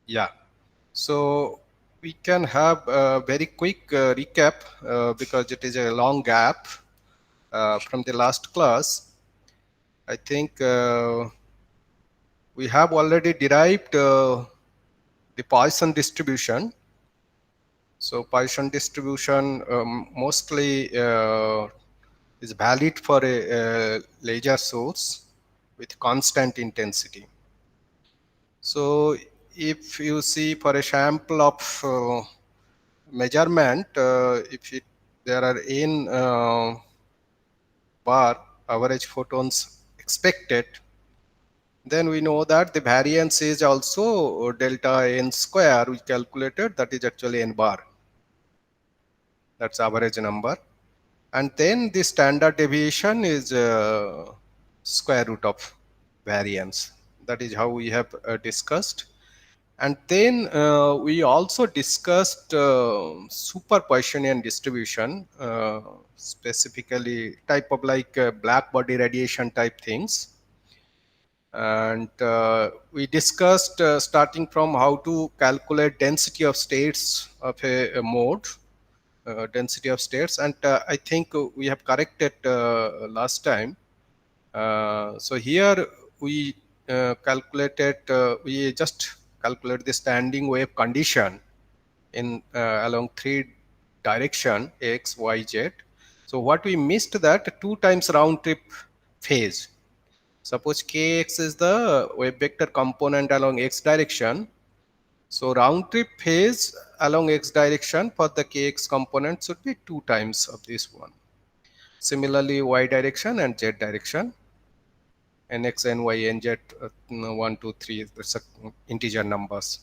Yeah. So we can have a very quick recap because it is a long gap from the last class. I think we have already derived the Poisson distribution. So Poisson distribution mostly is valid for a laser source with constant intensity. So if you see for a sample of measurement, if there are n bar average photons expected, then we know that the variance is also delta n square we calculated, that is actually n bar. That's average number. And then the standard deviation is square root of variance. That is how we have discussed. And then we also discussed super Poissonian distribution, specifically type of like black body radiation type things. And we discussed starting from how to calculate density of states of a mode, density of states. And I think we have corrected last time. So here we we just calculate the standing wave condition in along three direction x, y, z. So what we missed that 2 times round trip phase. Suppose kx is the wave vector component along x direction. So round trip phase along x direction for the kx component should be 2 times of this one. Similarly, y direction and z direction, nx, ny, nz, 1, 2, 3, that's integer numbers.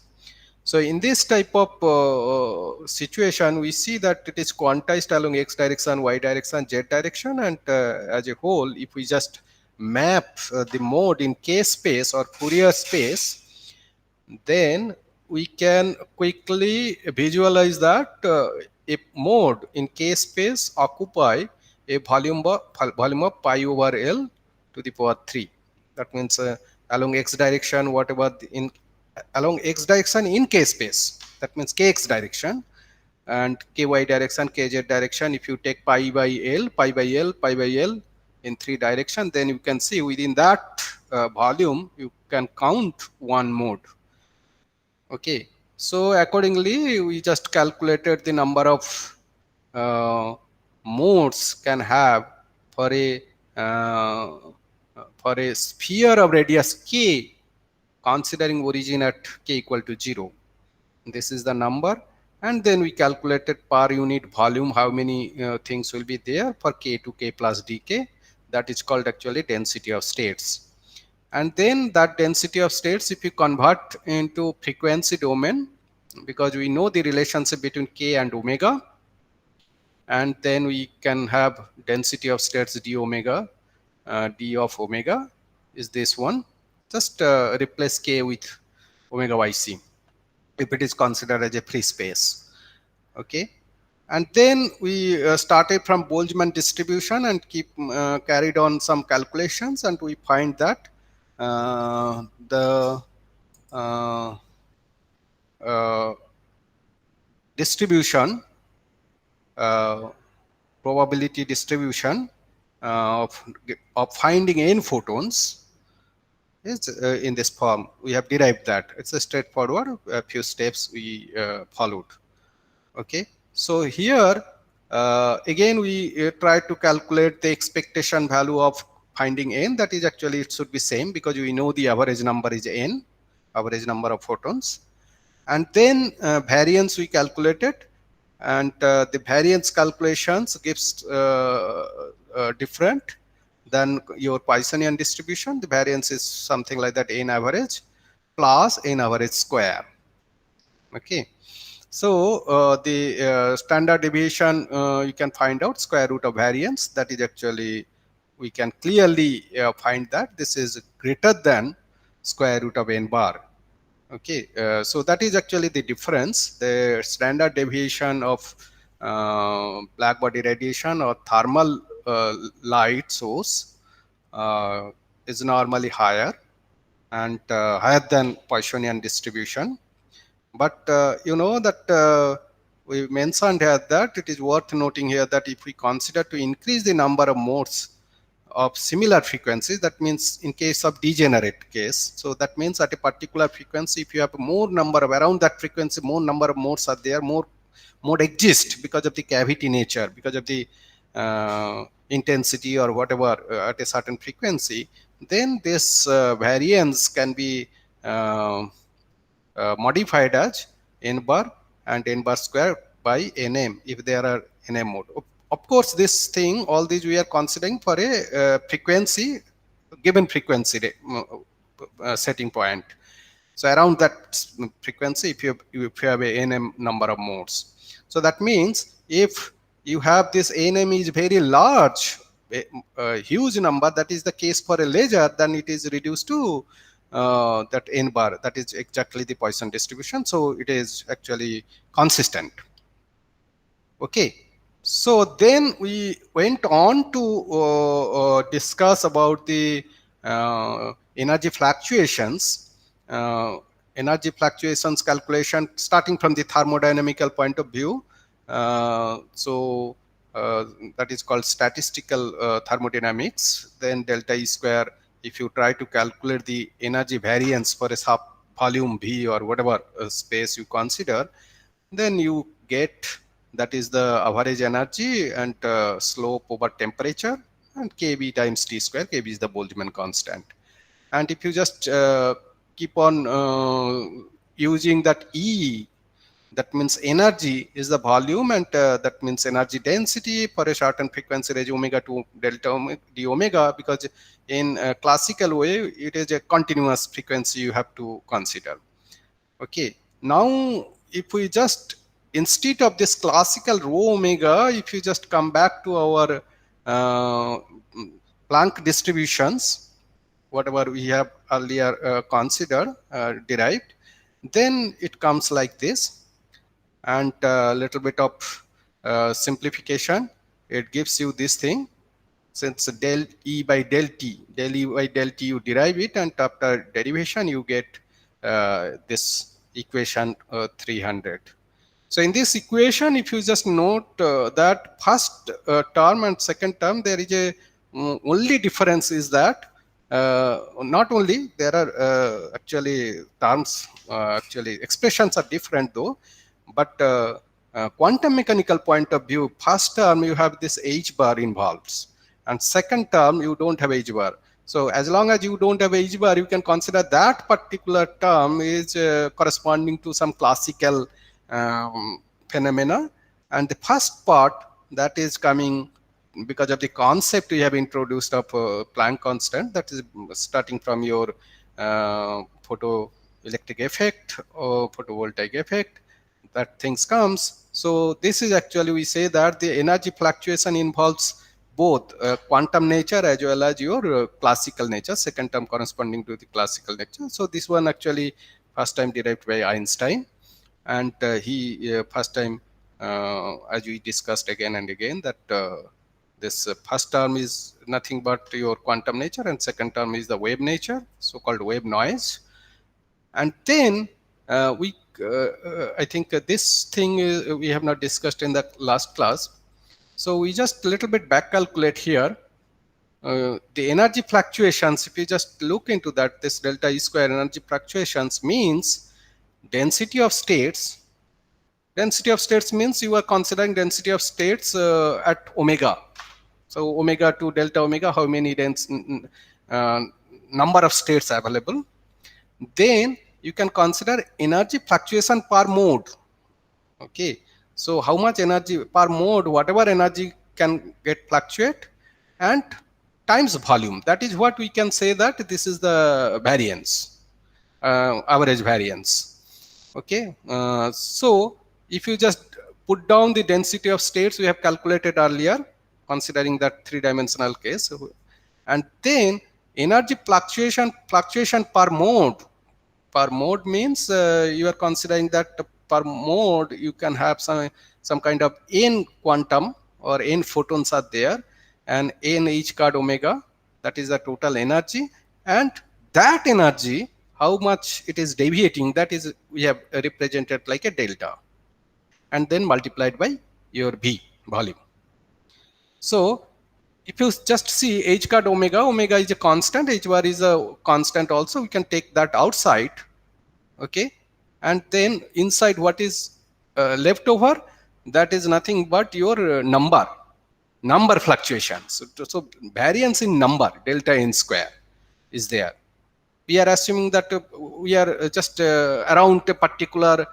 So in this type of situation, we see that it is quantized along x direction, y direction, z direction, and as a whole, if we just map the mode in k space or Fourier space, then we can quickly visualize that a mode in k space occupy a volume of pi over L to the power 3. That means along x direction, whatever in along x direction in k space, that means kx direction, and ky direction, kz direction. If you take pi by L, pi by L, pi by L in 3 direction, then you can see within that volume you can count one mode. Okay, so accordingly we just calculated the number of uh, modes can have for uh, a sphere of radius k, considering origin at k equal to 0. This is the number, and then we calculated per unit volume how many things will be there for k to k plus dk. That is called actually density of states. And then that density of states, if you convert into frequency domain, because we know the relationship between k and omega, and then we can have density of states d omega, d of omega is this one. Just replace k with omega yc if it is considered as a free space. Okay, and then we started from Boltzmann distribution and carried on some calculations, and we find that the uh, uh, distribution, uh, probability distribution of finding n photons is in this form. We have derived that. It's a straightforward, a few steps we followed. Okay, so here again we try to calculate the expectation value of finding n. That is actually, it should be same because we know the average number is n, average number of photons. And then variance we calculated, and the variance calculations gives different than your Poissonian distribution. The variance is something like that, n average plus n average square. Okay, so the standard deviation, you can find out square root of variance. That is actually, we can clearly find that this is greater than square root of n bar. Okay, so that is actually the difference. The standard deviation of black body radiation or thermal light source is normally higher and higher than Poissonian distribution. But you know that we mentioned here that it is worth noting here that if we consider to increase the number of modes of similar frequencies, that means in case of degenerate case, so that means at a particular frequency, if you have more number of around that frequency, more number of modes are there, more mode exist because of the cavity nature, because of the intensity or whatever at a certain frequency, then this variance can be uh, modified as n bar and n bar square by nm if there are nm mode. Of course, this thing, all these we are considering for a frequency, given frequency setting point. So around that frequency, if you have a nm number of modes, so that means if you have this nm is very large, a huge number, that is the case for a laser, then it is reduced to that n bar, that is exactly the Poisson distribution, so it is actually consistent. Okay, so then we went on to discuss about the energy fluctuations, uh, energy fluctuations calculation starting from the thermodynamical point of view. So that is called statistical thermodynamics. Then delta E square, if you try to calculate the energy variance for a sub volume V or whatever space you consider, then you get that is the average energy and slope over temperature, and kb times t square. Kb is the Boltzmann constant. And if you just keep on using that E, that means energy is the volume, and that means energy density for a certain frequency raised omega to delta omega, d omega, because in a classical way it is a continuous frequency you have to consider. Okay, now if we just, instead of this classical rho omega, if you just come back to our Planck distributions, whatever we have earlier considered, derived, then it comes like this. And a little bit of simplification, it gives you this thing. Since del E by del T, del E by del T, you derive it, and after derivation you get this equation 300. So in this equation, if you just note that first term and second term, there is a only difference is that not only there are actually terms, actually expressions are different though, but quantum mechanical point of view, first term you have this h bar involved, and second term you don't have h bar. So as long as you don't have h bar, you can consider that particular term is corresponding to some classical phenomena. And the first part, that is coming because of the concept we have introduced of Planck constant, that is starting from your photoelectric effect or photovoltaic effect, that things comes. So this is actually, we say that the energy fluctuation involves both quantum nature as well as your classical nature, second term corresponding to the classical nature. So this one actually first time derived by Einstein, and he first time, as we discussed again and again, that this first term is nothing but your quantum nature, and second term is the wave nature, so-called wave noise. And then we I think this thing we have not discussed in the last class. So we just a little bit back calculate here. The energy fluctuations, if you just look into that, this delta E square energy fluctuations means density of states. Density of states means you are considering density of states at omega. So omega to delta omega, how many number of states available. Then you can consider energy fluctuation per mode. Okay, so how much energy per mode, whatever energy can get fluctuate, and times volume. That is what we can say that this is the variance, average variance. Okay, so if you just put down the density of states we have calculated earlier, considering that three-dimensional case, and then energy fluctuation per mode. Per mode means you are considering that per mode you can have some kind of n quantum or n photons are there, and n h card omega, that is the total energy, and that energy, how much it is deviating, that is we have represented like a delta, and then multiplied by your V, volume. So if you just see h cut omega, omega is a constant, h bar is a constant also, we can take that outside, okay, and then inside what is left over, that is nothing but your number fluctuations. So variance in number delta n square is there. We are assuming that we are just around a particular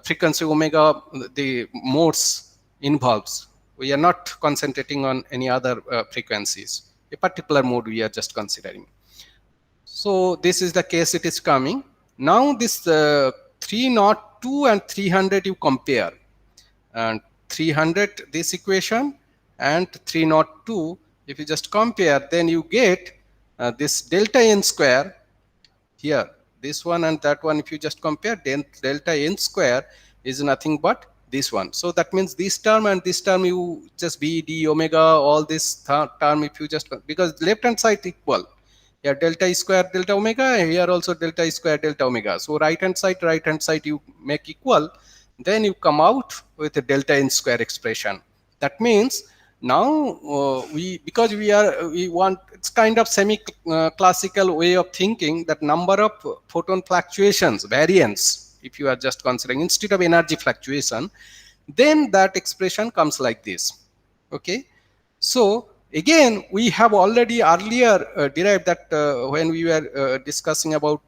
frequency omega, the modes involves. We are not concentrating on any other frequencies. A particular mode we are just considering. So this is the case it is coming. Now this 302 and 300 you compare, and 300 this equation and 302 if you just compare, then you get this delta n square here, this one and that one, if you just compare, then delta n square is nothing but this one. So that means this term and this term, you just b d omega, all this term, if you just, because left hand side equal, here delta e square delta omega, here also delta e square delta omega. So right hand side you make equal, then you come out with a delta n square expression. That means now because we want, it's kind of semi classical way of thinking, that number of photon fluctuations, variance, if you are just considering instead of energy fluctuation, then that expression comes like this. Okay, so again we have already earlier derived that when we were discussing about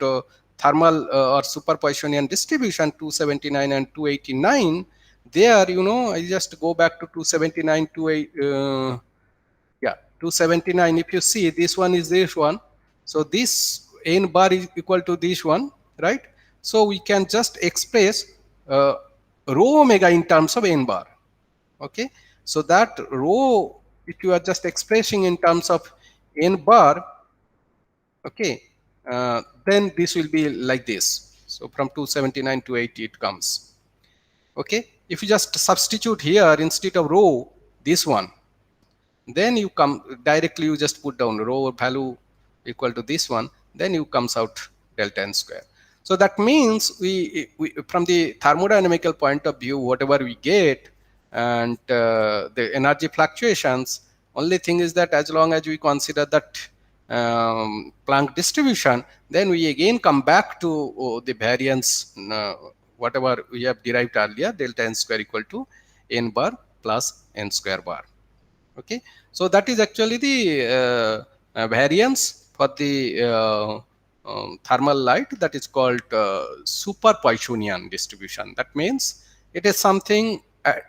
thermal or super Poissonian distribution 279 and 289, there, you know, I just go back to 279 to 279. If you see, this one is this one, so this n bar is equal to this one, right? So we can just express rho omega in terms of n bar. Okay, so that rho, if you are just expressing in terms of n bar, okay, then this will be like this. So from 279 to 80 it comes. Okay, if you just substitute here instead of rho this one, then you come directly, you just put down rho value equal to this one, then you comes out delta n square. So that means we from the thermodynamical point of view, whatever we get and the energy fluctuations, only thing is that as long as we consider that Planck distribution, then we again come back to the variance, whatever we have derived earlier, delta n square equal to n bar plus n square bar. Okay, so that is actually the variance for the thermal light, that is called super Poissonian distribution. That means it is something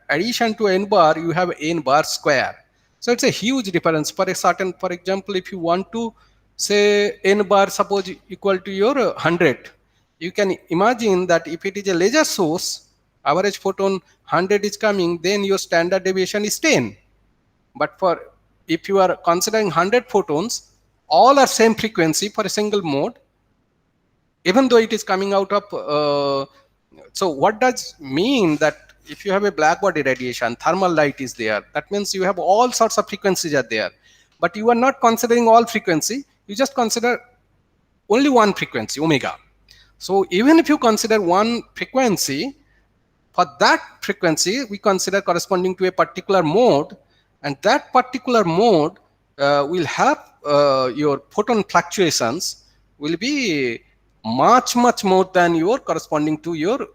addition to n bar, you have n bar square. So it's a huge difference. For a certain, for example, if you want to say n bar suppose equal to your 100, you can imagine that if it is a laser source, average photon 100 is coming, then your standard deviation is 10. But for if you are considering 100 photons, all are same frequency for a single mode, even though it is coming out of so what does mean that if you have a black body radiation, thermal light is there, that means you have all sorts of frequencies are there, but you are not considering all frequency, you just consider only one frequency, omega. So even if you consider one frequency, for that frequency we consider corresponding to a particular mode, and that particular mode will have your photon fluctuations will be much more than your corresponding to your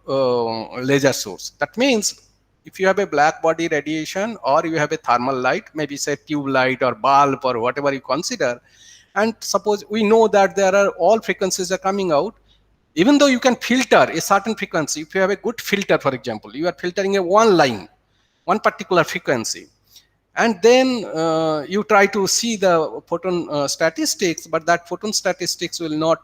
laser source. That means if you have a black body radiation or you have a thermal light, maybe say tube light or bulb or whatever you consider, and suppose we know that there are all frequencies are coming out, even though you can filter a certain frequency, if you have a good filter, for example, you are filtering a one line, one particular frequency, and then you try to see the photon statistics, but that photon statistics will not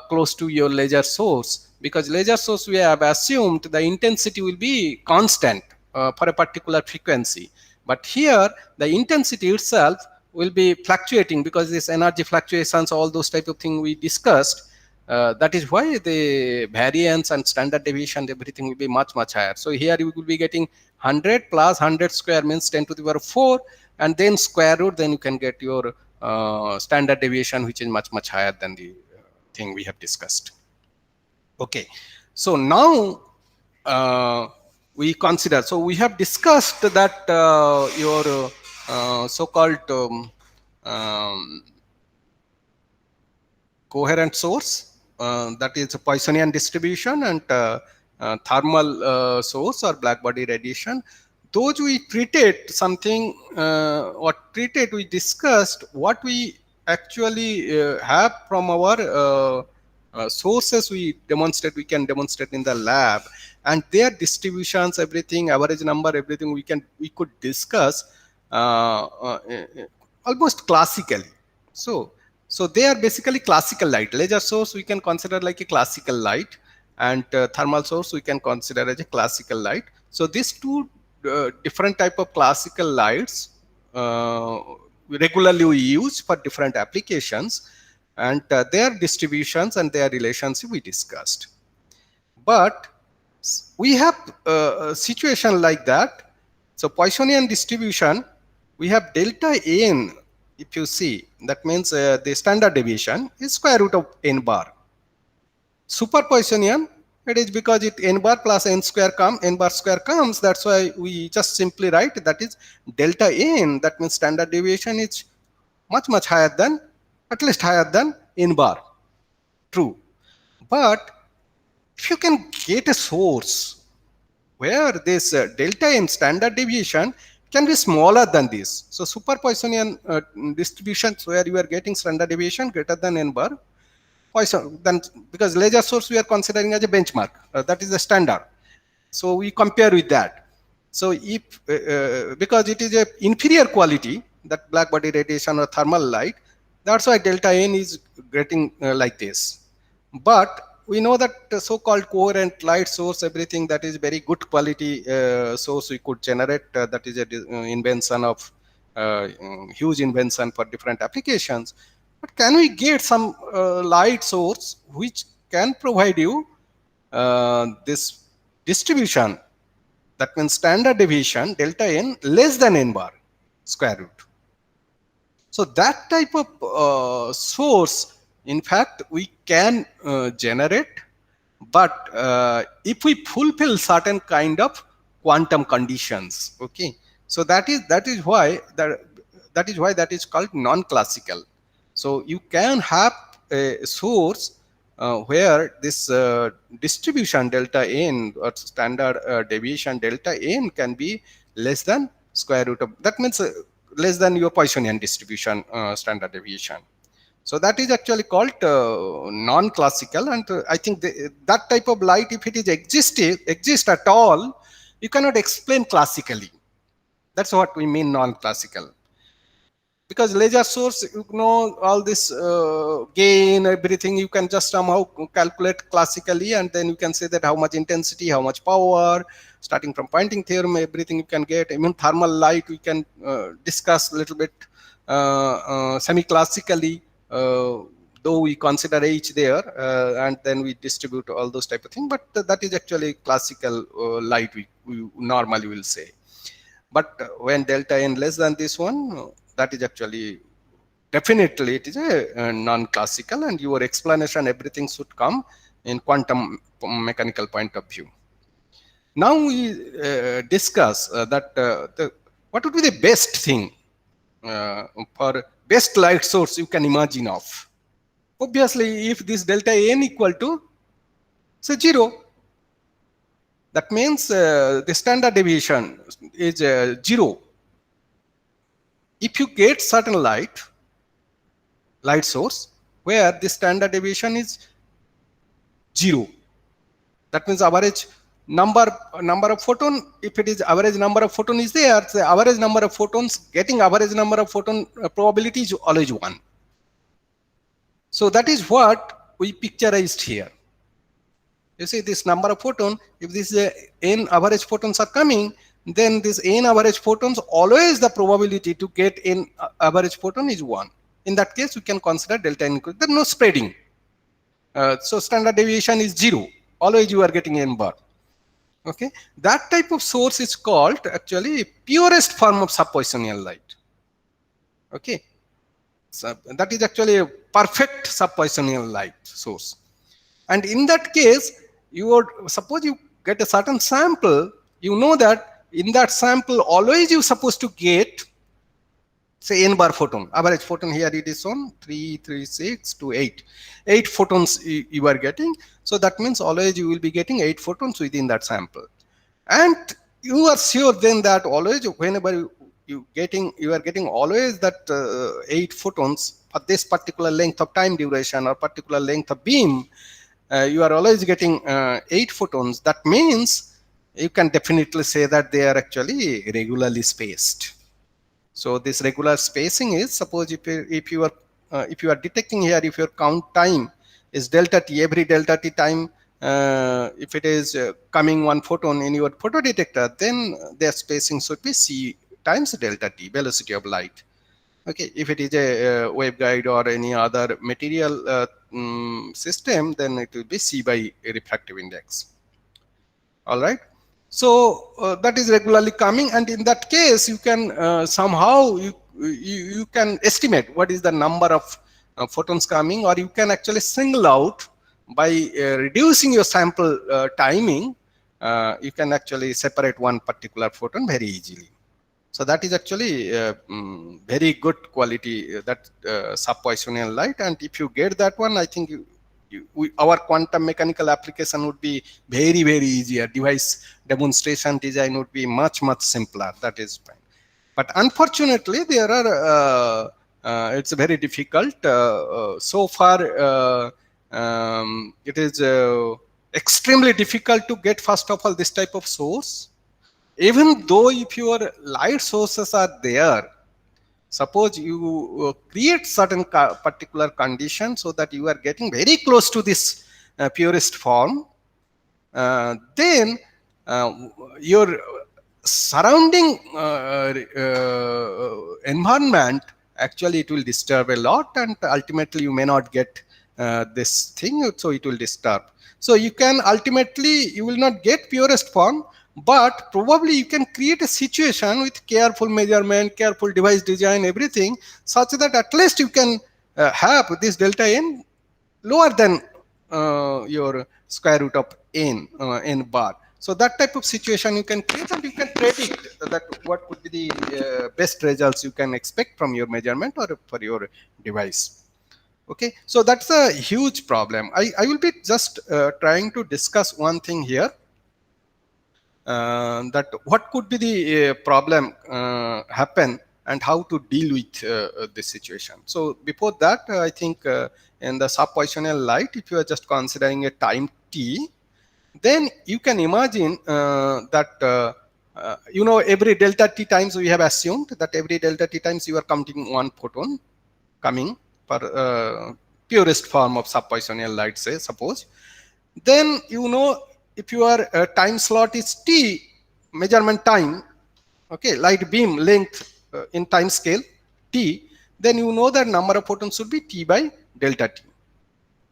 close to your laser source, because laser source we have assumed the intensity will be constant for a particular frequency, but here the intensity itself will be fluctuating because this energy fluctuations, all those type of things we discussed. That is why the variance and standard deviation, everything will be much higher. So here you will be getting 100 plus 100 square means 10 to the power 4, and then square root, then you can get your standard deviation, which is much higher than the thing we have discussed. Okay, so now we consider, so we have discussed that your so-called coherent source, that is a Poissonian distribution, and thermal source or black body radiation. Those we treated something, we discussed what we actually have from our sources we can demonstrate in the lab, and their distributions, everything, average number, everything we could discuss almost classically. So they are basically classical light. Laser source we can consider like a classical light, and thermal source we can consider as a classical light. So these two different type of classical lights regularly we use for different applications, and their distributions and their relationship we discussed. But we have a situation like that. So Poissonian distribution, we have delta n. If you see, that means the standard deviation is square root of n bar. Super Poissonian, it is because it n bar plus n bar square comes. That's why we just simply write that is delta n. That means standard deviation is much higher than, at least higher than n bar. True. But if you can get a source where this delta n standard deviation can be smaller than this, so super Poissonian distributions where you are getting standard deviation greater than n bar, Poisson, then because laser source we are considering as a benchmark, that is the standard. So we compare with that. So if because it is a inferior quality, that black body radiation or thermal light, that's why delta n is getting like this. But we know that the so-called coherent light source, everything, that is very good quality source we could generate. That is a invention of huge invention for different applications. But can we get some light source which can provide you this distribution? That means standard deviation delta n less than n bar square root. So that type of source, in fact, we can generate, but if we fulfill certain kind of quantum conditions. Okay, so that is why that is called non-classical. So you can have a source where this distribution delta n or standard deviation delta n can be less than square root of, that means less than your Poissonian distribution standard deviation. So that is actually called non-classical, and I think that type of light, if it is exist at all, you cannot explain classically. That's what we mean non-classical. Because laser source, you know, all this gain, everything you can just somehow calculate classically, and then you can say that how much intensity, how much power, starting from Poynting theorem, everything you can get. Even thermal light we can discuss a little bit semi-classically, though we consider H there, and then we distribute all those type of things. But that is actually classical light we normally will say. But when delta n less than this one, that is actually definitely it is a non-classical, and your explanation, everything should come in quantum mechanical point of view. Now we discuss that what would be the best thing for best light source you can imagine of. Obviously, if this delta n equal to say 0, that means the standard deviation is 0. If you get certain light source where the standard deviation is 0, that means average number of photon, if it is average number of photon is there, the average number of photons, getting average number of photon probability is always 1. So that is what we picturized here. You see this number of photon, if this n average photons are coming, then this n average photons, always the probability to get n average photon is 1. In that case, we can consider delta n equal, there is no spreading. So standard deviation is 0. Always you are getting n bar. Okay, that type of source is called actually purest form of sub-Poissonian light. Okay, So that is actually a perfect sub-Poissonian light source. And in that case, you would suppose you get a certain sample, you know that in that sample always you're supposed to get say n bar photon. Average photon here it is on 3, 3, 6 to 8. 8 photons you are getting. So that means always you will be getting 8 photons within that sample. And you are sure then that always whenever you are getting always that 8 photons for this particular length of time duration or particular length of beam, you are always getting 8 photons. That means you can definitely say that they are actually regularly spaced. So this regular spacing is, suppose if you are detecting here, if your count time is delta t, every delta t time, if it is coming one photon in your photodetector, then their spacing should be c times delta t, velocity of light. Okay, if it is a waveguide or any other material system, then it will be c by refractive index. All right. So that is regularly coming, and in that case you can somehow you can estimate what is the number of photons coming, or you can actually single out by reducing your sample timing. You can actually separate one particular photon very easily. So that is actually very good quality, that sub-Poissonian light. And if you get that one, I think our quantum mechanical application would be very, very easier. Device demonstration design would be much, much simpler. That is fine. But unfortunately, there are it's very difficult. So far, it is extremely difficult to get, first of all, this type of source. Even though if your light sources are there, suppose you create certain particular condition so that you are getting very close to this purest form, then your surrounding environment, actually it will disturb a lot, and ultimately you may not get this thing, so it will disturb. So you can ultimately, you will not get purest form, but probably you can create a situation with careful measurement, careful device design, everything, such that at least you can have this delta n lower than your square root of n, n bar. So that type of situation you can create, and you can predict that what would be the best results you can expect from your measurement or for your device. Okay, so that's a huge problem. I will be just trying to discuss one thing here. That what could be the problem happen and how to deal with this situation. So before that, I think in the sub-Poissonian light, if you are just considering a time t, then you can imagine that you know, every delta t times we have assumed that every delta t times you are counting one photon coming for purest form of sub-Poissonian light, say, suppose. Then you know, if your time slot is t, measurement time, okay, light beam length in time scale t, then you know that number of photons should be t by delta t.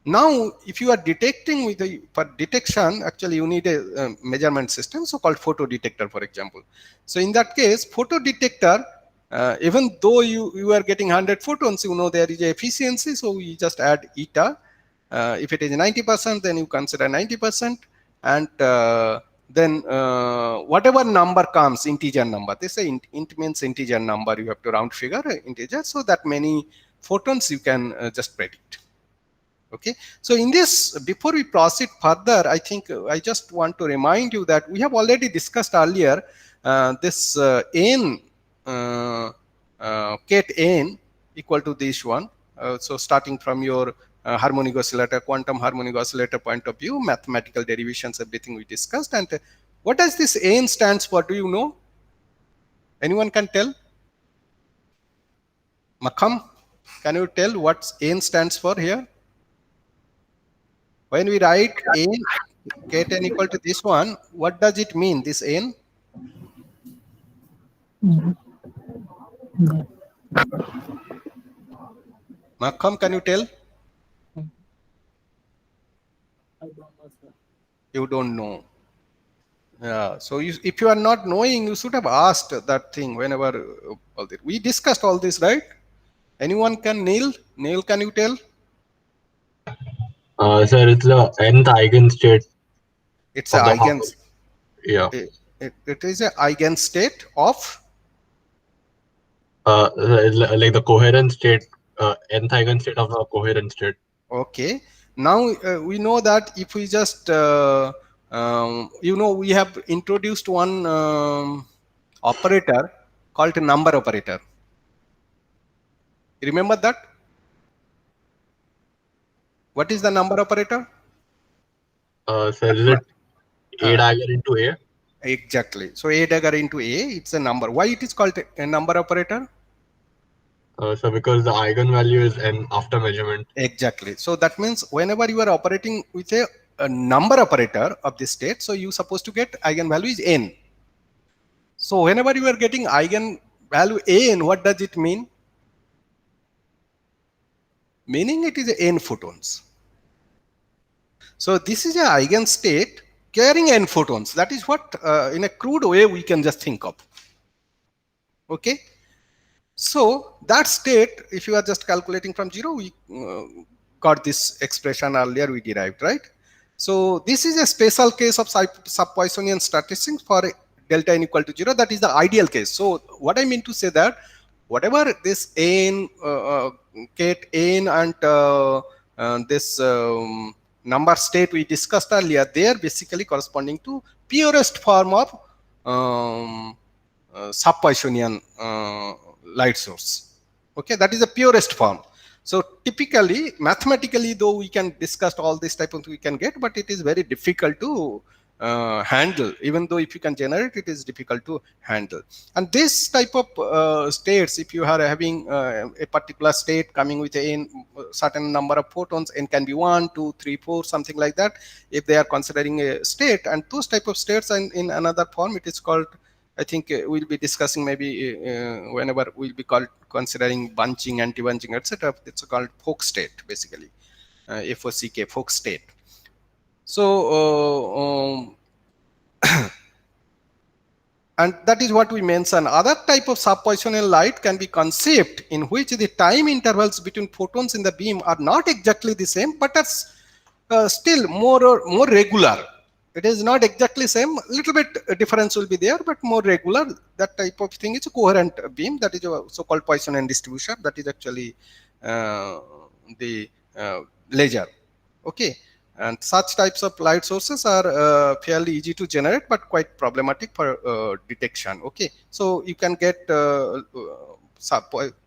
Now, if you are detecting with for detection, actually you need a measurement system, so called photo detector, for example. So in that case, photo detector, even though you are getting 100 photons, you know there is a efficiency, so you just add eta. If it is 90%, then you consider 90%, and then whatever number comes, integer number. They say int means integer number. You have to round figure integer, so that many photons you can just predict. Okay, so in this, before we proceed further, I think I just want to remind you that we have already discussed earlier this n, ket n equal to this one. So starting from your harmonic oscillator, quantum harmonic oscillator point of view, mathematical derivations, everything we discussed. And what does this n stands for? Do you know? Anyone can tell? Makham, can you tell what n stands for here? When we write n, ket n equal to this one, what does it mean, this n? Makham, can you tell? You don't know. Yeah. So if you are not knowing, you should have asked that thing whenever we discussed all this, right? Anyone can? Neil, can you tell? Sir, it's the nth eigenstate It's a of the eigen. harmonic. Yeah. It is a eigenstate of. Like the coherent state, nth eigenstate of the coherent state. Okay. Now we know that if we just we have introduced one operator called number operator. Remember that? What is the number operator? Sir, is it A Uh, dagger into A? exactly. So a dagger into a, it's a number. Why it is called a number operator? So because the eigenvalue is n after measurement. Exactly. So that means whenever you are operating with a number operator of the state, so you supposed to get eigenvalue is n. So whenever you are getting eigenvalue n, what does it mean? Meaning it is n photons. So this is a eigenstate carrying n photons. That is what in a crude way we can just think of. Okay. So that state, if you are just calculating from 0, we got this expression earlier we derived, right? So this is a special case of sub-Poissonian statistics for delta n equal to 0. That is the ideal case. So what I mean to say that whatever this n, ket n and this number state we discussed earlier, they are basically corresponding to purest form of sub-Poissonian light source. Okay, that is the purest form. So typically, mathematically, though we can discuss all this type of thing we can get, but it is very difficult to handle. Even though if you can generate, it is difficult to handle. And this type of states, if you are having a particular state coming with a certain number of photons, n can be 1, 2, 3, 4, something like that. If they are considering a state, and those type of states in another form, it is called, I think we'll be discussing maybe whenever we'll be considering bunching, anti-bunching, etc. It's called Fock state, basically, FOCK, Fock state. So, and that is what we mentioned. Other type of sub-Poissonian light can be conceived in which the time intervals between photons in the beam are not exactly the same, but are still more regular. It is not exactly same. Little bit difference will be there, but more regular. That type of thing is a coherent beam. That is a so-called Poissonian distribution. That is actually the laser. Okay. And such types of light sources are fairly easy to generate, but quite problematic for detection. Okay, so you can get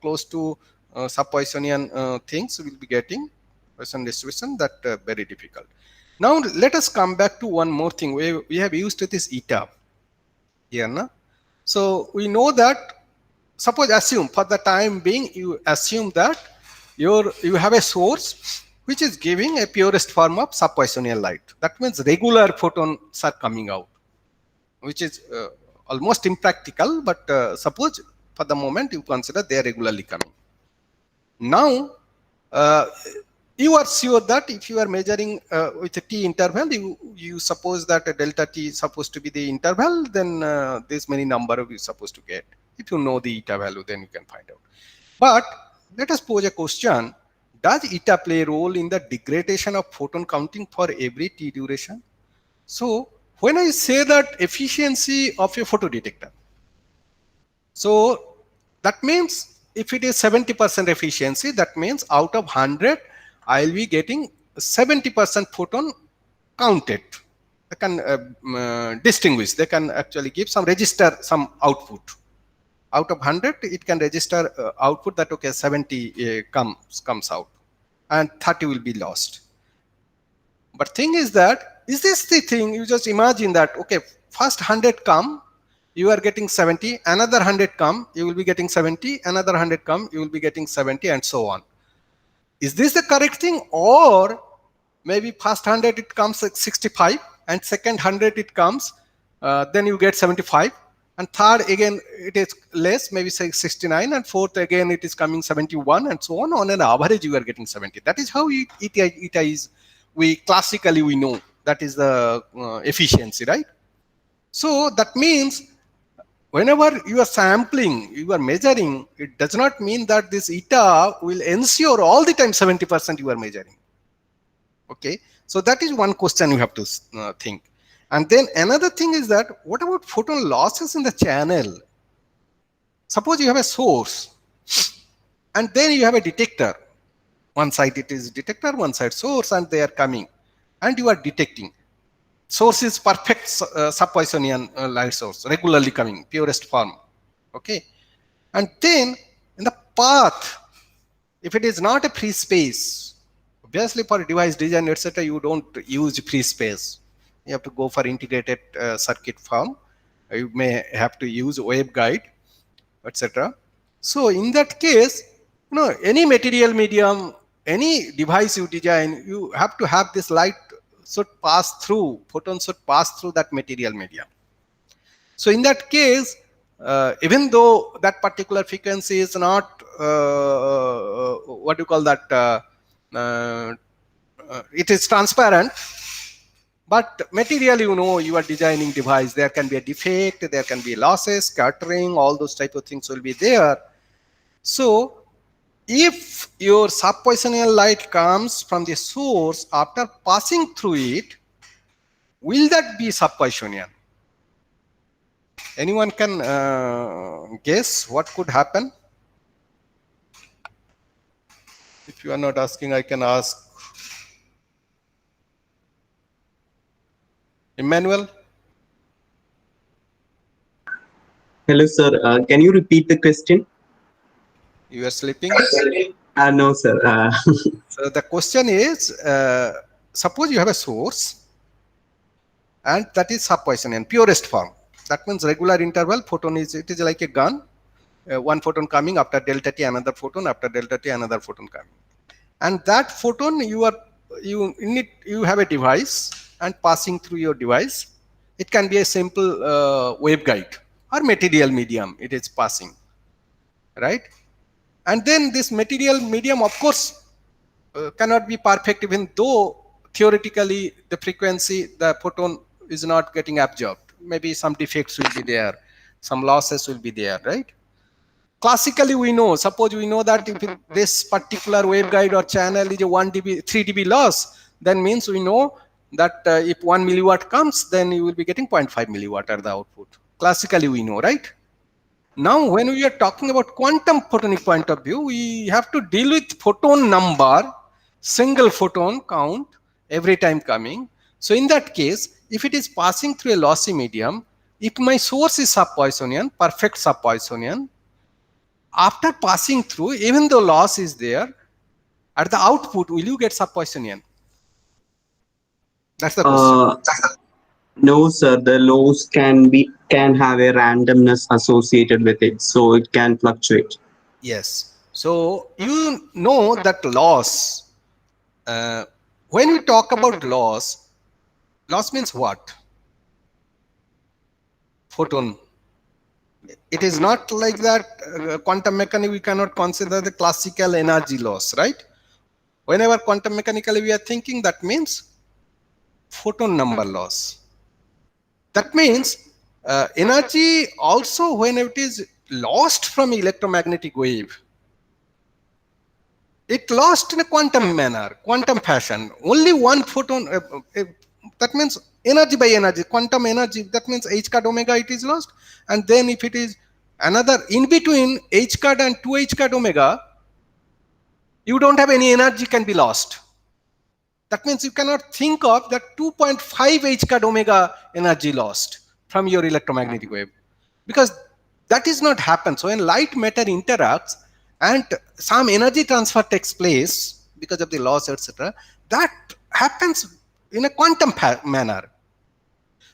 close to sub-Poissonian things. We'll be getting Poisson distribution, that very difficult. Now let us come back to one more thing. We have used this eta here, na? So we know that, suppose assume for the time being, you assume that you have a source which is giving a purest form of sub-Poissonian light. That means regular photons are coming out, which is almost impractical, but suppose for the moment you consider they are regularly coming. Now, you are sure that if you are measuring with a t interval, you suppose that a delta t is supposed to be the interval, then this many number you supposed to get. If you know the eta value, then you can find out. But let us pose a question. Does eta play a role in the degradation of photon counting for every t duration? So when I say that efficiency of a photodetector, so that means if it is 70% efficiency, that means out of 100, I'll be getting 70% photon counted. They can distinguish, they can actually give some register, some output. Out of 100, it can register output that, okay, 70 comes out and 30 will be lost. But thing is that, is this the thing? You just imagine that, okay, first 100 come, you are getting 70, another 100 come, you will be getting 70, another 100 come, you will be getting 70, and so on. Is this the correct thing? Or maybe first 100 it comes at 65, and second 100 it comes, then you get 75, and third again it is less, maybe say 69, and fourth again it is coming 71, and so on. On an average you are getting 70. That is how it is. We classically we know that is the efficiency, right? So that means whenever you are sampling, you are measuring, it does not mean that this eta will ensure all the time 70% you are measuring. Okay, so that is one question you have to think. And then another thing is that what about photon losses in the channel? Suppose you have a source and then you have a detector. One side it is detector, one side source, and they are coming and you are detecting. Source is perfect sub-Poissonian light source, regularly coming, purest form. Okay, and then in the path, if it is not a free space, obviously for device design, etc., you don't use free space. You have to go for integrated circuit form. You may have to use waveguide, etc. So in that case, any material medium, any device you design, you have to have this light should pass through, photons should pass through that material medium. So in that case, even though that particular frequency is not what do you call that, it is transparent, but material, you are designing device, there can be a defect, there can be losses, scattering, all those type of things will be there. So if your sub-Poissonian light comes from the source after passing through it, will that be sub-Poissonian? Anyone can guess what could happen? If you are not asking, I can ask. Emmanuel? Hello, sir. Can you repeat the question? You are sleeping? No, sir. So the question is, suppose you have a source and that is sub-Poissonian, purest form. That means regular interval, photon is, it is like a gun. One photon coming, after delta t another photon, after delta t another photon coming. And that photon you have a device and passing through your device. It can be a simple waveguide or material medium, it is passing, right? And then this material medium, of course, cannot be perfect, even though theoretically the frequency, the photon is not getting absorbed. Maybe some defects will be there, some losses will be there, right? Classically, we know, suppose we know that if this particular waveguide or channel is a 1 dB, 3 dB loss, then means we know that if 1 milliwatt comes, then you will be getting 0.5 milliwatt at the output. Classically, we know, right? Now, when we are talking about quantum photonic point of view, we have to deal with photon number, single photon count every time coming. So in that case, if it is passing through a lossy medium, if my source is sub-Poissonian, perfect sub-Poissonian, after passing through, even though loss is there, at the output, will you get sub-Poissonian? That's the question. No, sir. The loss can have a randomness associated with it, so it can fluctuate. Yes. So you know that loss. When we talk about loss means what? Photon. It is not like that. Quantum mechanics, we cannot consider the classical energy loss, right? Whenever quantum mechanically we are thinking, that means photon number loss. That means energy also, when it is lost from electromagnetic wave, it lost in a quantum manner, quantum fashion. Only one photon, that means energy by energy, quantum energy, that means h card omega it is lost. And then if it is another in between h card and 2 h card omega, you don't have any energy can be lost. That means you cannot think of that 2.5 h card omega energy lost from your electromagnetic wave, because that is not happen. So when light matter interacts and some energy transfer takes place because of the loss, etc., that happens in a quantum manner.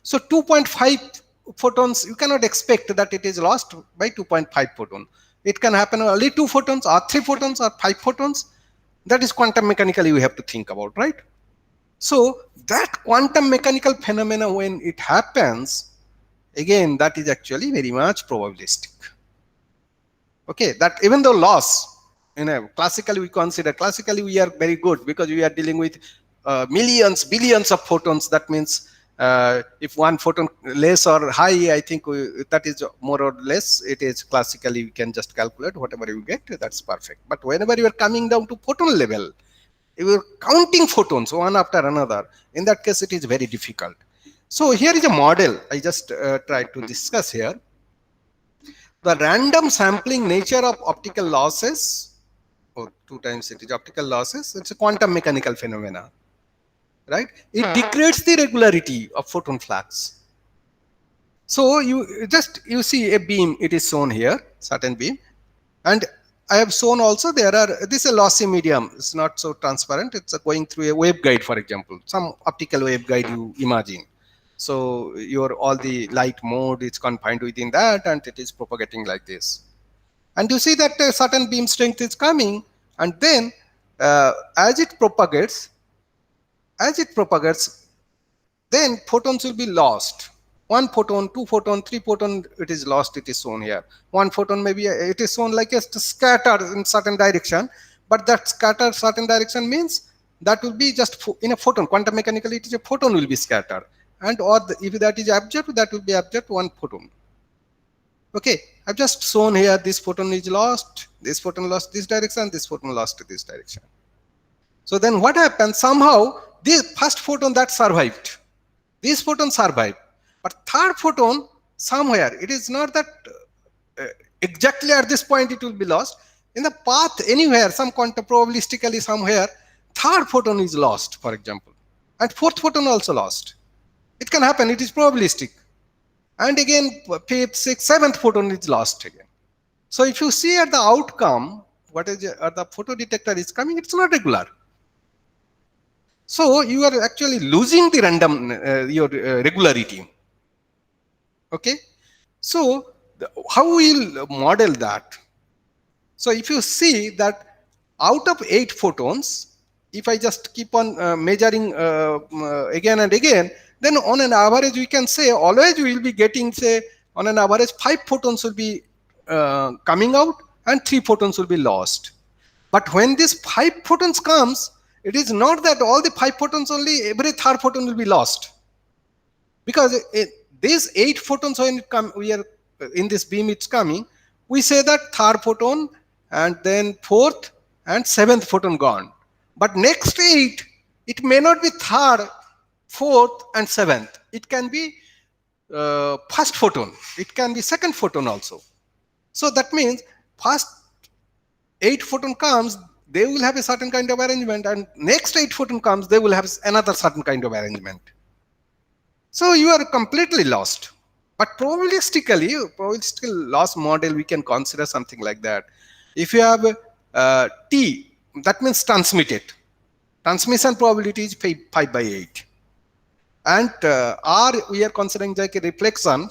So 2.5 photons, you cannot expect that it is lost by 2.5 photon. It can happen only 2 photons or 3 photons or 5 photons. That is quantum mechanically we have to think about, right? So that quantum mechanical phenomena, when it happens, again, that is actually very much probabilistic. Okay, that even though loss, classically we consider, classically we are very good because we are dealing with millions, billions of photons. That means If one photon less or high, I think that is more or less, it is classically, you can just calculate whatever you get, that's perfect. But whenever you are coming down to photon level, you are counting photons one after another. In that case, it is very difficult. So here is a model I just tried to discuss here. The random sampling nature of optical losses, or 2 times it is optical losses, it's a quantum mechanical phenomena, right? It degrades the regularity of photon flux. So you see a beam, it is shown here, certain beam, and I have shown also this is a lossy medium, it's not so transparent, it's going through a waveguide, for example, some optical waveguide you imagine. So all the light mode is confined within that, and it is propagating like this. And you see that a certain beam strength is coming, and then as it propagates, then photons will be lost. 1 photon, 2 photon, 3 photon, it is lost, it is shown here. 1 photon, maybe it is shown like a scatter in certain direction, but that scatter certain direction means that will be just in a photon. Quantum mechanically, it is a photon will be scattered. And if that is absorbed, that will be absorbed 1 photon. Okay, I've just shown here this photon is lost, this photon lost this direction, this photon lost this direction. So then what happens? Somehow, this first photon that survived, this photon survived, but third photon somewhere, it is not that exactly at this point it will be lost. In the path anywhere, some quantum probabilistically somewhere, third photon is lost, for example, and fourth photon also lost. It can happen, it is probabilistic. And again, fifth, sixth, seventh photon is lost again. So if you see at the outcome, what is the photo detector is coming, it's not regular. So you are actually losing the random regularity. Okay, so how we'll model that? So if you see that out of 8 photons, if I just keep on measuring again and again, then on an average we can say always we will be getting, say, on an average 5 photons will be coming out and 3 photons will be lost. But when this 5 photons comes, it is not that all the 5 photons only, every third photon will be lost. Because these 8 photons, when it come, we are in this beam, it's coming, we say that third photon and then fourth and seventh photon gone. But next 8, it may not be third, fourth and seventh. It can be first photon. It can be second photon also. So that means first 8 photon comes, they will have a certain kind of arrangement, and next 8 photon comes, they will have another certain kind of arrangement. So you are completely lost. But probabilistic loss model, we can consider something like that. If you have T, that means transmitted. Transmission probability is 5 by 8. And R, we are considering like a reflection,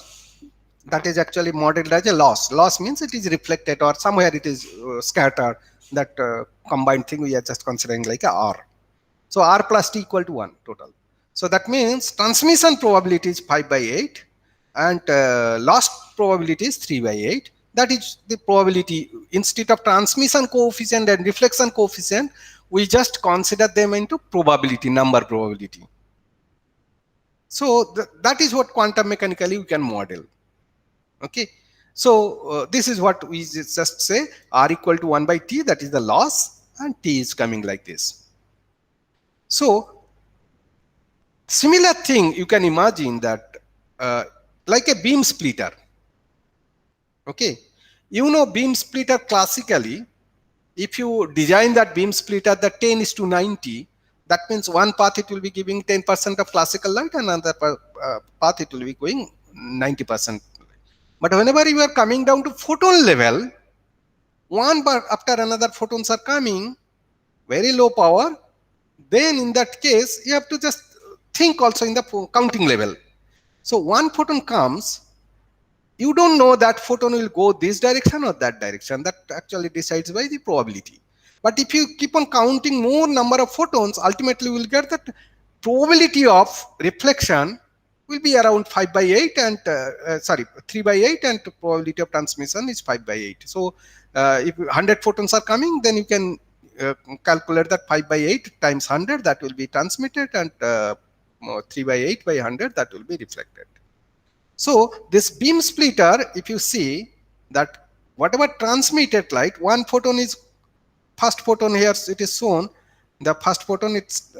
that is actually modeled as a loss. Loss means it is reflected or somewhere it is scattered. That combined thing we are just considering like a R. So R plus T equal to 1 total. So that means transmission probability is 5 by 8 and loss probability is 3 by 8. That is the probability. Instead of transmission coefficient and reflection coefficient, we just consider them into probability, number probability. So that is what quantum mechanically we can model. Okay. So this is what we just say, R equal to 1 by T, that is the loss, and T is coming like this. So similar thing you can imagine that like a beam splitter. Okay, you know beam splitter classically, if you design that beam splitter, the 10:90, that means one path it will be giving 10% of classical light, and another path it will be going 90%. But whenever you are coming down to photon level, one after another photons are coming, very low power, then in that case, you have to just think also in the counting level. So one photon comes, you don't know that photon will go this direction or that direction. That actually decides by the probability. But if you keep on counting more number of photons, ultimately you will get that probability of reflection will be around 5 by 8 and 3 by 8, and probability of transmission is 5 by 8. So if 100 photons are coming, then you can calculate that 5 by 8 times 100, that will be transmitted, and 3 by 8 by 100, that will be reflected. So this beam splitter, if you see that whatever transmitted light, one photon is first photon here, it is shown. The first photon, it's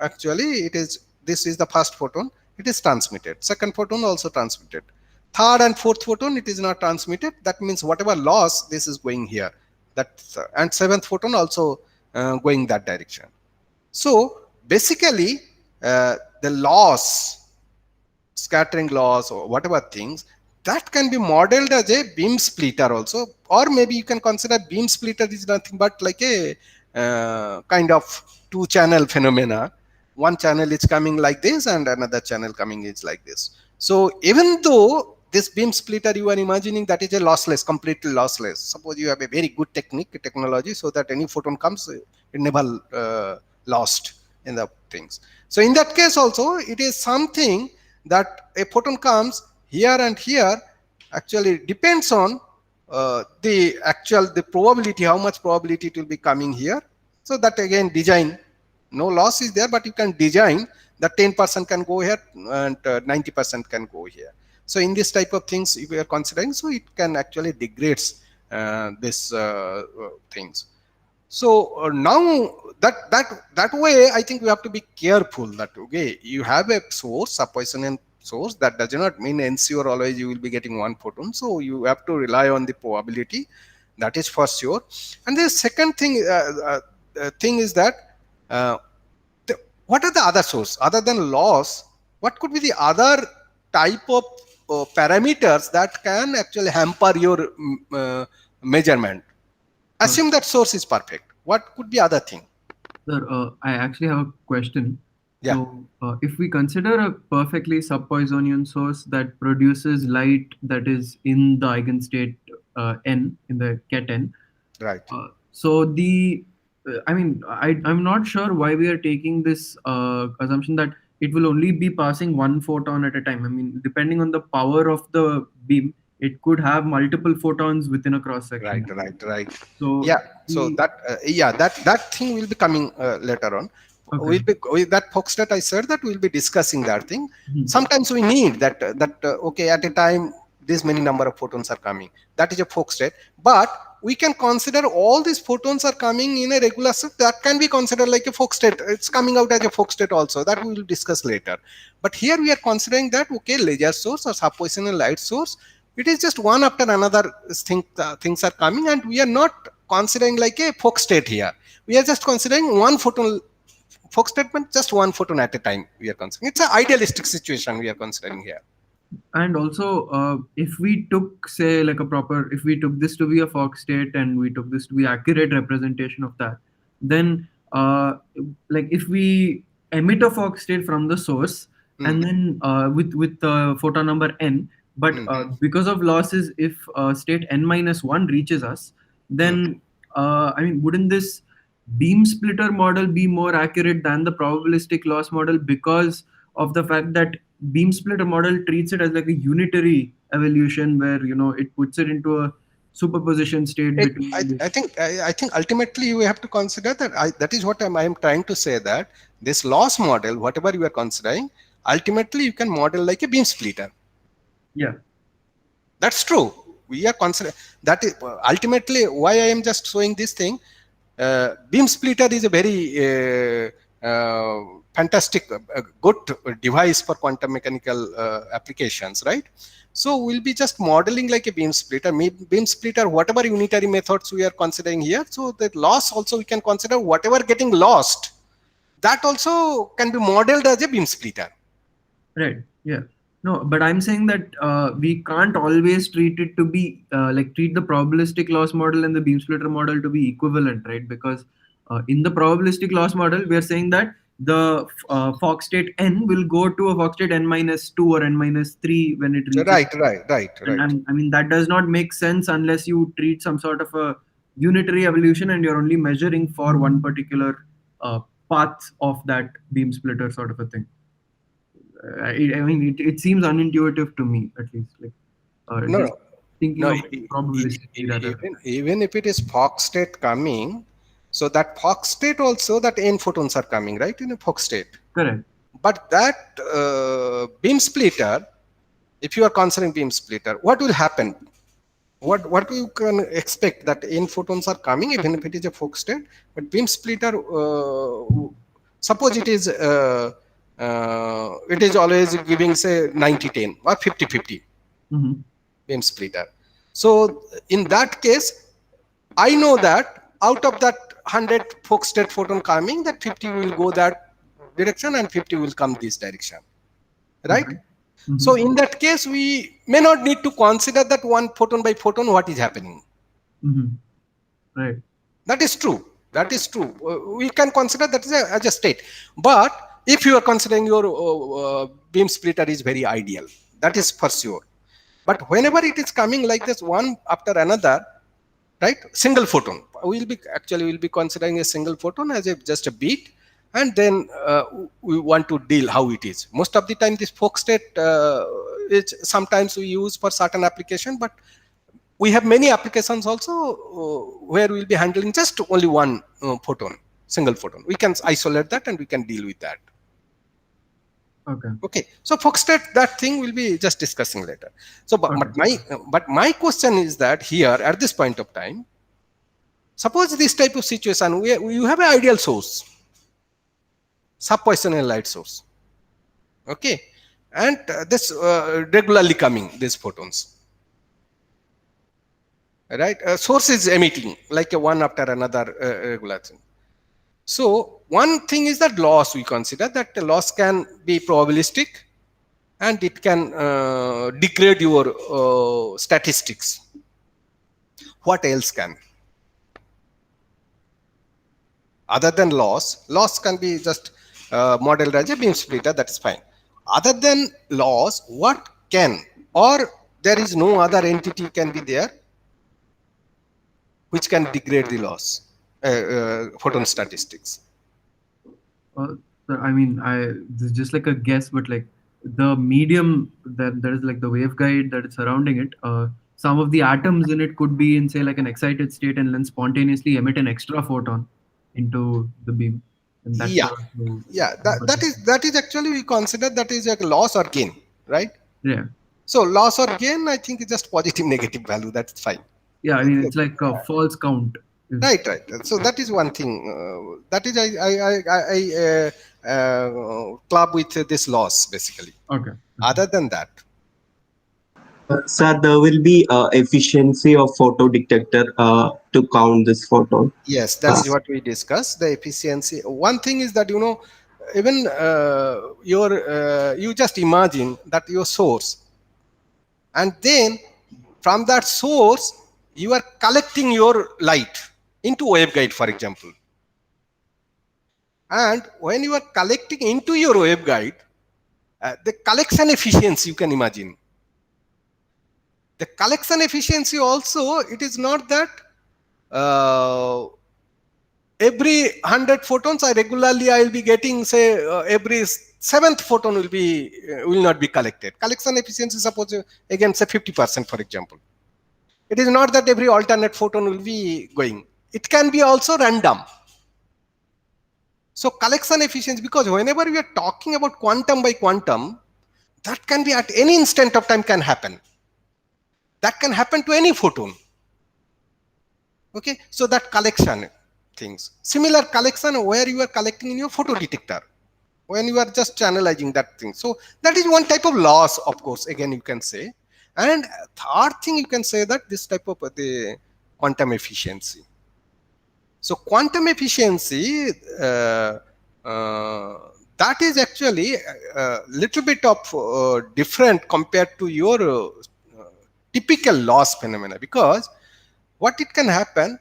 actually it is, this is the first photon, it is transmitted. Second photon also transmitted. Third and fourth photon, it is not transmitted. That means whatever loss, this is going here. That's and seventh photon also going that direction. So basically, the loss, scattering loss or whatever things, that can be modeled as a beam splitter also, or maybe you can consider beam splitter is nothing but like a kind of two-channel phenomena. One channel is coming like this and another channel coming is like this. So even though this beam splitter you are imagining that is a lossless, completely lossless. Suppose you have a very good technology so that any photon comes, it never lost in the things. So in that case also, it is something that a photon comes here and here, actually depends on the probability, how much probability it will be coming here. So that again design, no loss is there, but you can design that 10% can go here and 90% can go here. So in this type of things, if we are considering, so it can actually degrades this things. So now that way, I think we have to be careful that okay, you have a source, a Poissonian source, that does not mean ensure always you will be getting one photon. So you have to rely on the probability, that is for sure. And the second thing is that what are the other source other than loss? What could be the other type of parameters that can actually hamper your measurement? Assume that source is perfect. What could be other thing? Sir, I actually have a question. Yeah. So, if we consider a perfectly sub-Poissonian source that produces light that is in the eigenstate n, in the ket n, Right. so the, I mean, I'm not sure why we are taking this assumption that it will only be passing one photon at a time. I mean, depending on the power of the beam, it could have multiple photons within a cross section. Right. So Yeah. So that thing will be coming later on. Okay. That Fock-State I said that we'll be discussing that thing. Mhm. Sometimes we need that okay, at a time this many number of photons are coming. That is a Fock-State. But we can consider all these photons are coming in a regular set. That can be considered like a Fock-State. It's coming out as a Fock-State also. That we will discuss later. But here we are considering that okay, laser source or sub-Poissonian light source. It is just one after another things are coming, and we are not considering like a Fock-State here. We are just considering one photon. Fock statement, just one photon at a time we are considering. It's an idealistic situation we are considering here. And also, if we took, say, like if we took this to be a Fock-State and we took this to be accurate representation of that, then like if we emit a Fock-State from the source and then with photon number n, but because of losses, if state n-1 reaches us, then I mean, wouldn't this beam splitter model be more accurate than the probabilistic loss model because of the fact that beam splitter model treats it as like a unitary evolution where it puts it into a superposition state between I think ultimately you have to consider that that is what I am trying to say, that this loss model, whatever you are considering, ultimately you can model like a beam splitter. Yeah, that's true. We are considering that is ultimately why I am just showing this thing. Beam splitter is a very fantastic, good device for quantum mechanical applications, right? So we'll be just modeling like a beam splitter. Beam splitter, whatever unitary methods we are considering here. So the loss also we can consider whatever getting lost. That also can be modeled as a beam splitter. Right. Yeah. No, but I'm saying that we can't always treat it to be treat the probabilistic loss model and the beam splitter model to be equivalent, right? Because in the probabilistic loss model, we are saying that the Fock-State n will go to a Fock-State n-2 or n-3 when it reaches. Right. And I mean, that does not make sense unless you treat some sort of a unitary evolution and you're only measuring for one particular path of that beam splitter sort of a thing. I mean, it seems unintuitive to me, at least. Like, thinking of probabilistically even if it is Fock-State coming, so that Fock-State also, that n photons are coming, right, in a Fock-State. Correct. But that beam splitter, if you are considering beam splitter, what will happen? What you can expect that n photons are coming, even if it is a Fock state, but beam splitter, suppose it is always giving say 90-10 or 50-50 beam splitter. So in that case, I know that out of that 100 Fock state photon coming, that 50 will go that direction and 50 will come this direction, right? Okay. So in that case, we may not need to consider that one photon by photon what is happening. Right. That is true. That is true. We can consider that as a state. But if you are considering your beam splitter is very ideal, that is for sure. But whenever it is coming like this one after another, right? Single photon. We'll be considering a single photon as just a beat, and then we want to deal how it is. Most of the time, this Fock state is sometimes we use for certain application, but we have many applications also where we'll be handling just only one photon, single photon. We can isolate that and we can deal with that. Okay. So Fock state, that thing we'll be just discussing later. So, but my question is that here at this point of time, suppose this type of situation where you have an ideal source, sub-Poissonian light source, okay, and this regularly coming these photons, right? Source is emitting like a one after another regular thing. So one thing is that loss, we consider that the loss can be probabilistic and it can degrade your statistics. What else can? Other than loss can be just modeled as a beam splitter, that's fine. Other than loss, what can, or there is no other entity can be there which can degrade the loss, photon statistics? I mean, this is just like a guess, but like the medium that is like the waveguide that is surrounding it, some of the atoms in it could be in say like an excited state and then spontaneously emit an extra photon into the beam. And that's that is actually, we consider that is like loss or gain, right? Yeah. So loss or gain, I think is just positive negative value, that's fine. Yeah, I mean, it's like a false count. Right. So that is one thing. That is I club with this loss basically. Okay. Other than that, sir, there will be efficiency of photo detector to count this photon. yes, that's what we discussed. The efficiency. One thing is that, you know, even you just imagine that your source, and then from that source you are collecting your light into waveguide, for example. And when you are collecting into your waveguide, the collection efficiency, you can imagine. The collection efficiency also, it is not that every 100 photons I will be getting, say every 7th photon will not be collected. Collection efficiency, suppose again say 50%, for example. It is not that every alternate photon will be going. It can be also random. So collection efficiency, because whenever we are talking about quantum by quantum, that can be at any instant of time can happen. That can happen to any photon. Okay, so that collection things. Similar collection where you are collecting in your photo detector, when you are just channelizing that thing. So that is one type of loss, of course, again you can say. And third thing, you can say that this type of the quantum efficiency. So quantum efficiency, that is actually a little bit of different compared to your typical loss phenomena, because what it can happen,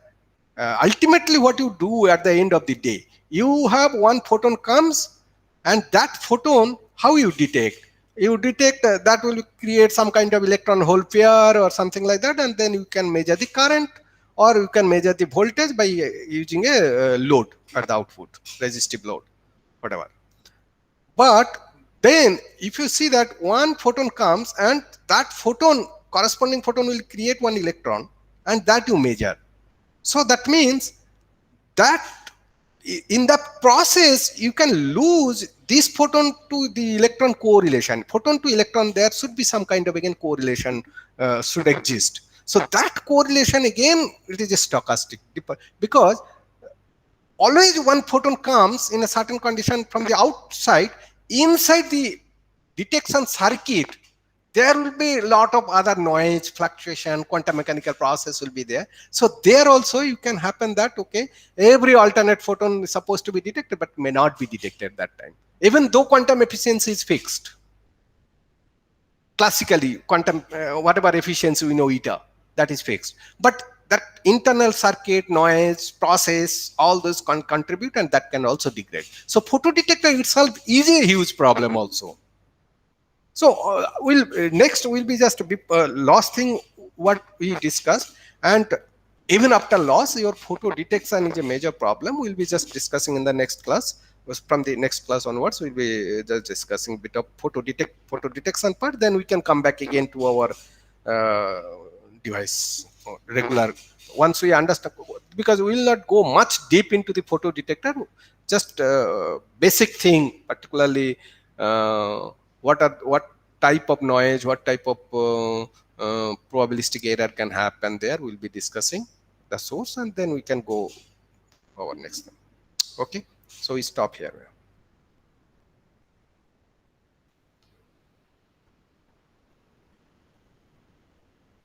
ultimately what you do at the end of the day, you have one photon comes, and that photon, how you detect? You detect that will create some kind of electron hole pair or something like that, and then you can measure the current, or you can measure the voltage by using a load at the output, resistive load, whatever. But then if you see that one photon comes, and that photon, corresponding photon will create one electron, and that you measure. So that means that in the process, you can lose this photon to the electron correlation. Photon to electron, there should be some kind of again correlation should exist. So that correlation again, it is a stochastic, because always one photon comes in a certain condition from the outside. Inside the detection circuit, there will be a lot of other noise, fluctuation, quantum mechanical process will be there. So there also you can happen that, okay, every alternate photon is supposed to be detected, but may not be detected that time, even though quantum efficiency is fixed. Classically, quantum, whatever efficiency we know, eta, that is fixed. But that internal circuit, noise, process, all those can contribute, and that can also degrade. So photodetector itself is a huge problem also. So next will be just a loss thing what we discussed, and even after loss, your photo detection is a major problem. We'll be just discussing in the next class. From the next class onwards, we'll be just discussing a bit of photo detection part. Then we can come back again to our device regular. Once we understand, because we will not go much deep into the photo detector, just basic thing, particularly. What type of noise, what type of probabilistic error can happen there. We'll be discussing the source, and then we can go our next time. Okay, so we stop here.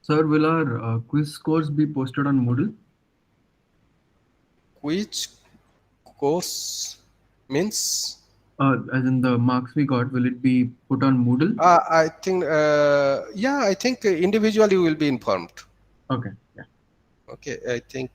Sir, will our quiz scores be posted on Moodle? Which course means? As in the marks we got, will it be put on Moodle? I think, yeah, I think individually will be informed. Okay. Yeah. Okay, I think